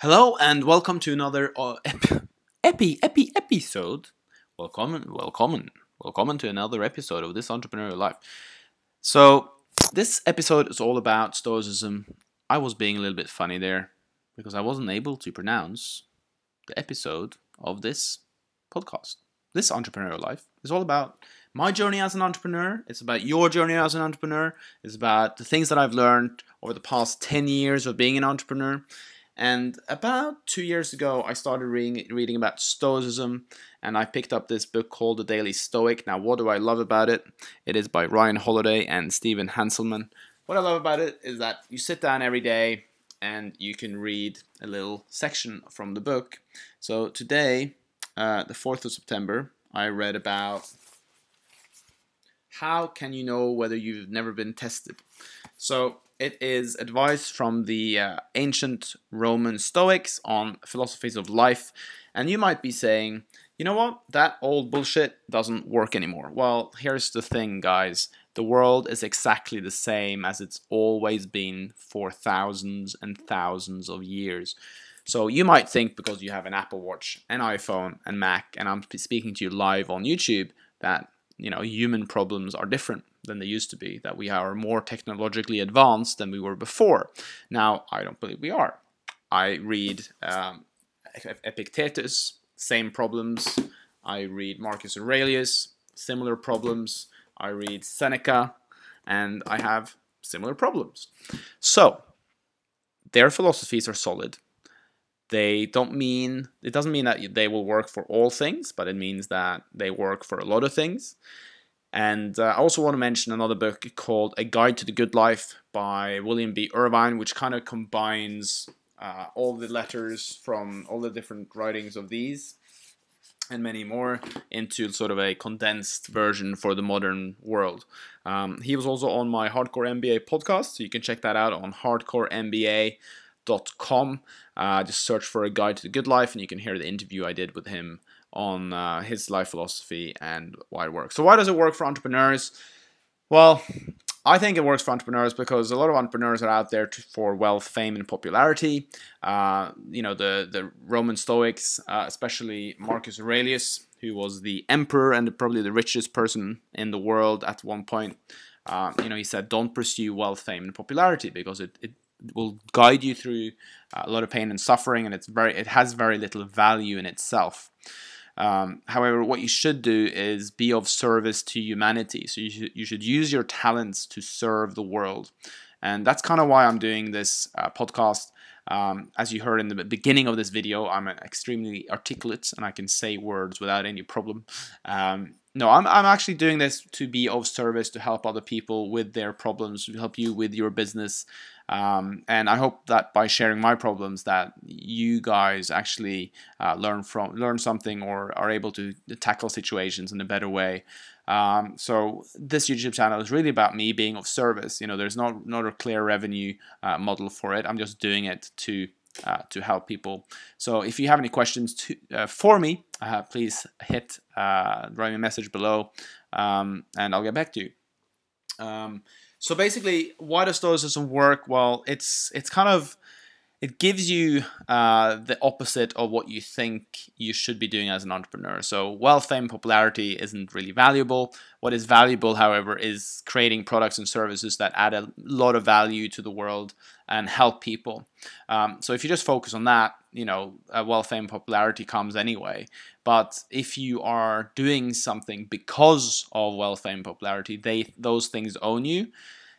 Hello and welcome to another episode. Welcome to another episode of this entrepreneurial life. So this episode is all about Stoicism. I was being a little bit funny there because I wasn't able to pronounce the episode of this podcast. This entrepreneurial life is all about my journey as an entrepreneur. It's about your journey as an entrepreneur. It's about the things that I've learned over the past 10 years of being an entrepreneur. And about 2 years ago, I started reading about Stoicism, and I picked up this book called The Daily Stoic. Now, what do I love about it? It is by Ryan Holiday and Stephen Hanselman. What I love about it is that you sit down every day and you can read a little section from the book. So today, the 4th of September, I read about how can you know whether you've never been tested. So it is advice from the ancient Roman Stoics on philosophies of life. And you might be saying, you know what, that old bullshit doesn't work anymore. Well, here's the thing, guys. The world is exactly the same as it's always been for thousands and thousands of years. So you might think because you have an Apple Watch, an iPhone, and Mac, and I'm speaking to you live on YouTube, that human problems are different than they used to be, that we are more technologically advanced than we were before. Now, I don't believe we are. I read Epictetus, same problems. I read Marcus Aurelius, similar problems. I read Seneca, and I have similar problems. So, their philosophies are solid. It doesn't mean that they will work for all things, but it means that they work for a lot of things. And I also want to mention another book called A Guide to the Good Life by William B. Irvine, which kind of combines all the letters from all the different writings of these and many more into sort of a condensed version for the modern world. He was also on my Hardcore MBA podcast, so you can check that out on hardcoremba.com. Just search for A Guide to the Good Life and you can hear the interview I did with him on his life philosophy and why it works. So why does it work for entrepreneurs? Well, I think it works for entrepreneurs because a lot of entrepreneurs are out there for wealth, fame, and popularity. The Roman Stoics, especially Marcus Aurelius, who was the emperor and probably the richest person in the world at one point. He said, "Don't pursue wealth, fame, and popularity because it will guide you through a lot of pain and suffering, and it has very little value in itself." However, what you should do is be of service to humanity. So you should use your talents to serve the world. And that's kind of why I'm doing this podcast. As you heard in the beginning of this video, I'm extremely articulate and I can say words without any problem. No, I'm actually doing this to be of service, to help other people with their problems, to help you with your business. And I hope that by sharing my problems that you guys actually learn something or are able to tackle situations in a better way. So this YouTube channel is really about me being of service. There's not a clear revenue model for it. I'm just doing it to help people. So if you have any questions for me, please write me a message below, and I'll get back to you. So basically, why does Stoicism work? Well, it gives you the opposite of what you think you should be doing as an entrepreneur. So wealth, fame, popularity isn't really valuable. What is valuable, however, is creating products and services that add a lot of value to the world and help people. So if you just focus on that, wealth, fame, popularity comes anyway. But if you are doing something because of wealth, fame, popularity, those things own you.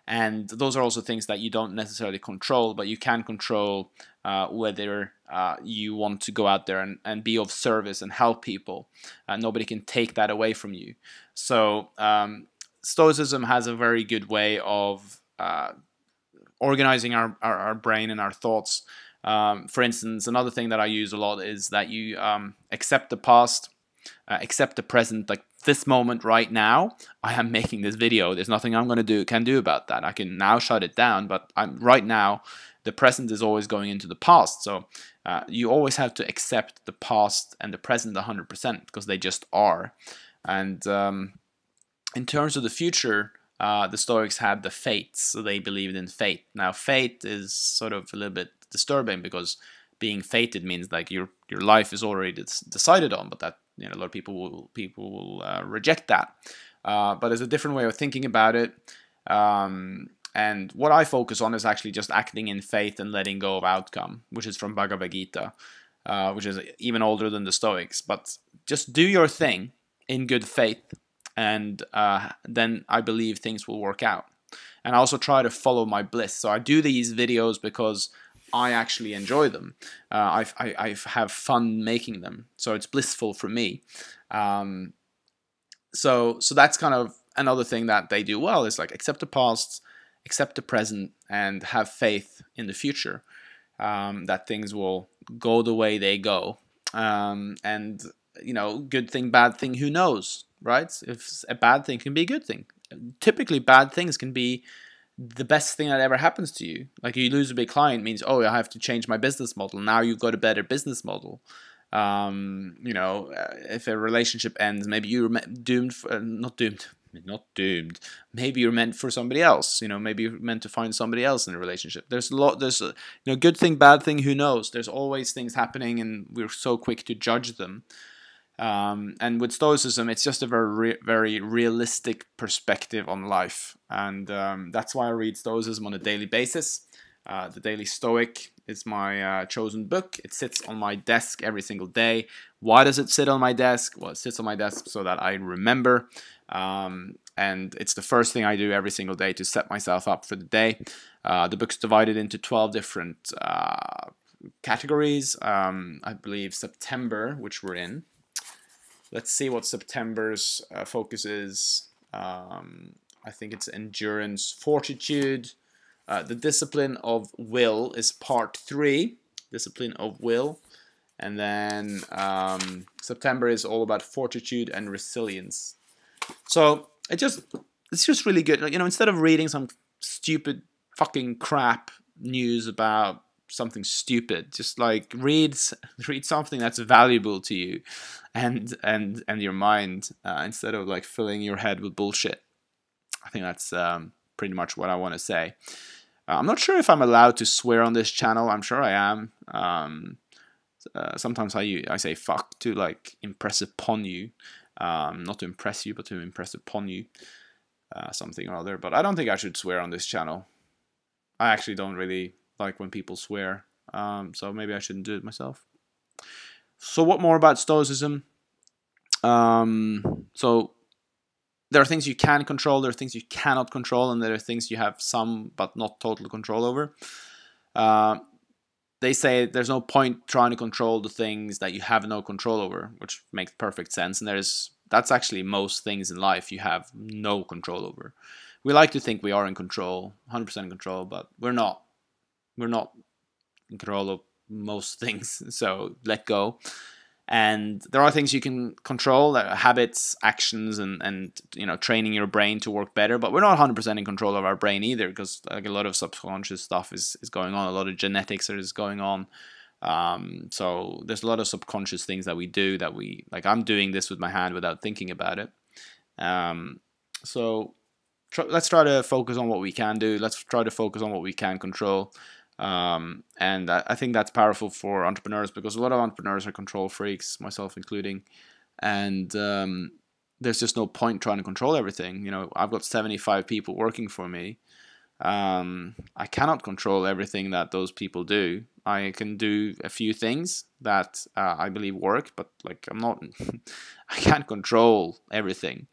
And those are also things that you don't necessarily control, but you can control whether you want to go out there and be of service and help people. Nobody can take that away from you. So Stoicism has a very good way of organizing our brain and our thoughts. For instance, another thing that I use a lot is that you accept the past, accept the present. Like this moment right now, I am making this video. There's nothing I'm going to can do about that. I can now shut it down, but right now, the present is always going into the past. So you always have to accept the past and the present 100% because they just are. And in terms of the future, the Stoics had the fates, so they believed in fate. Now, fate is sort of a little bit disturbing because being fated means like your life is already decided on, but that, you know, a lot of people will reject that. But there's a different way of thinking about it. And what I focus on is actually just acting in faith and letting go of outcome, which is from Bhagavad Gita, which is even older than the Stoics. But just do your thing in good faith, and then I believe things will work out. And I also try to follow my bliss. So I do these videos because I actually enjoy them. I have fun making them, so it's blissful for me. So that's kind of another thing that they do well, is like accept the past, accept the present, and have faith in the future, that things will go the way they go. And, you know, good thing, bad thing, who knows, right? If a bad thing can be a good thing. Typically, bad things can be the best thing that ever happens to you. Like, you lose a big client means, oh, I have to change my business model. Now you've got a better business model. You know, if a relationship ends, maybe you're doomed for, not doomed. Maybe you're meant for somebody else. You know, maybe you're meant to find somebody else in a relationship. There's you know, good thing, bad thing, who knows? There's always things happening, and we're so quick to judge them. And with Stoicism, it's just a very realistic perspective on life, and that's why I read Stoicism on a daily basis. The Daily Stoic is my chosen book. It sits on my desk every single day. Why does it sit on my desk? Well, it sits on my desk so that I remember, and it's the first thing I do every single day to set myself up for the day. The book's divided into 12 different categories. I believe September, which we're in. Let's see what September's focus is. I think it's endurance, fortitude. The discipline of will is part 3. Discipline of will. And then September is all about fortitude and resilience. So it's just really good. You know, instead of reading some stupid fucking crap news about something stupid, just like read something that's valuable to you and your mind, instead of like filling your head with bullshit. I think that's pretty much what I want to say. I'm not sure if I'm allowed to swear on this channel. I'm sure I am. Sometimes I say fuck to like impress upon you, not to impress you, but to impress upon you, something or other. But I don't think I should swear on this channel. I actually don't really like when people swear, so maybe I shouldn't do it myself. So what more about Stoicism? So there are things you can control, there are things you cannot control, and there are things you have some but not total control over. They say there's no point trying to control the things that you have no control over, which makes perfect sense. And that's actually most things in life you have no control over. We like to think we are in control, 100% in control, but we're not. We're not in control of most things, so let go. And there are things you can control, habits, actions, and you know, training your brain to work better. But we're not 100% in control of our brain either, because like a lot of subconscious stuff is going on, a lot of genetics is going on. So there's a lot of subconscious things that we do that we like. I'm doing this with my hand without thinking about it. So let's try to focus on what we can do. Let's try to focus on what we can control. And I think that's powerful for entrepreneurs, because a lot of entrepreneurs are control freaks, myself including, and there's just no point trying to control everything. You know, I've got 75 people working for me. I cannot control everything that those people do. I can do a few things that I believe work, but like I'm not, I can't control everything.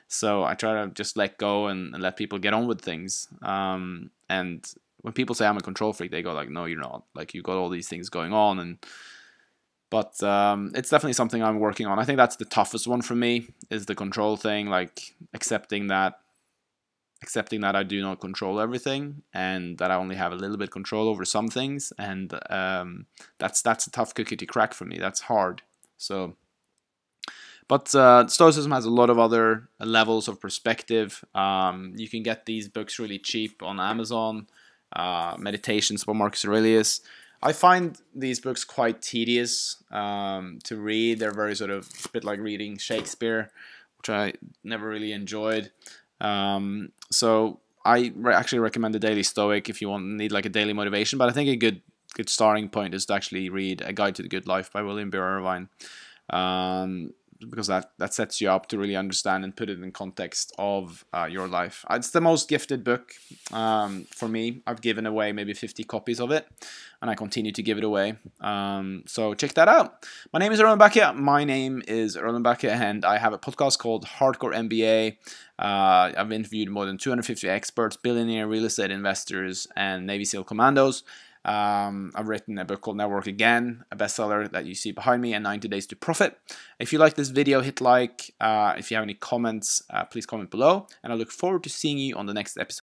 So I try to just let go and let people get on with things. And when people say I'm a control freak, they go like, no, you're not. Like, you've got all these things going on. But it's definitely something I'm working on. I think that's the toughest one for me, is the control thing, like accepting that I do not control everything, and that I only have a little bit control over some things. And that's a tough cookie to crack for me. That's hard. So, but Stoicism has a lot of other levels of perspective. You can get these books really cheap on Amazon. Meditations by Marcus Aurelius. I find these books quite tedious to read. They're very sort of a bit like reading Shakespeare, which I never really enjoyed. So I actually recommend the Daily Stoic if you need like a daily motivation. But I think a good good starting point is to actually read A Guide to the Good Life by William B. Irvine. Because that sets you up to really understand and put it in context of your life. It's the most gifted book for me. I've given away maybe 50 copies of it, and I continue to give it away. So check that out. My name is Erlend Bakke. Bakke, and I have a podcast called Hardcore MBA. I've interviewed more than 250 experts, billionaire real estate investors, and Navy SEAL commandos. I've written a book called Network Again, a bestseller that you see behind me, and 90 Days to Profit. If you like this video, hit like. If you have any comments, please comment below, and I look forward to seeing you on the next episode.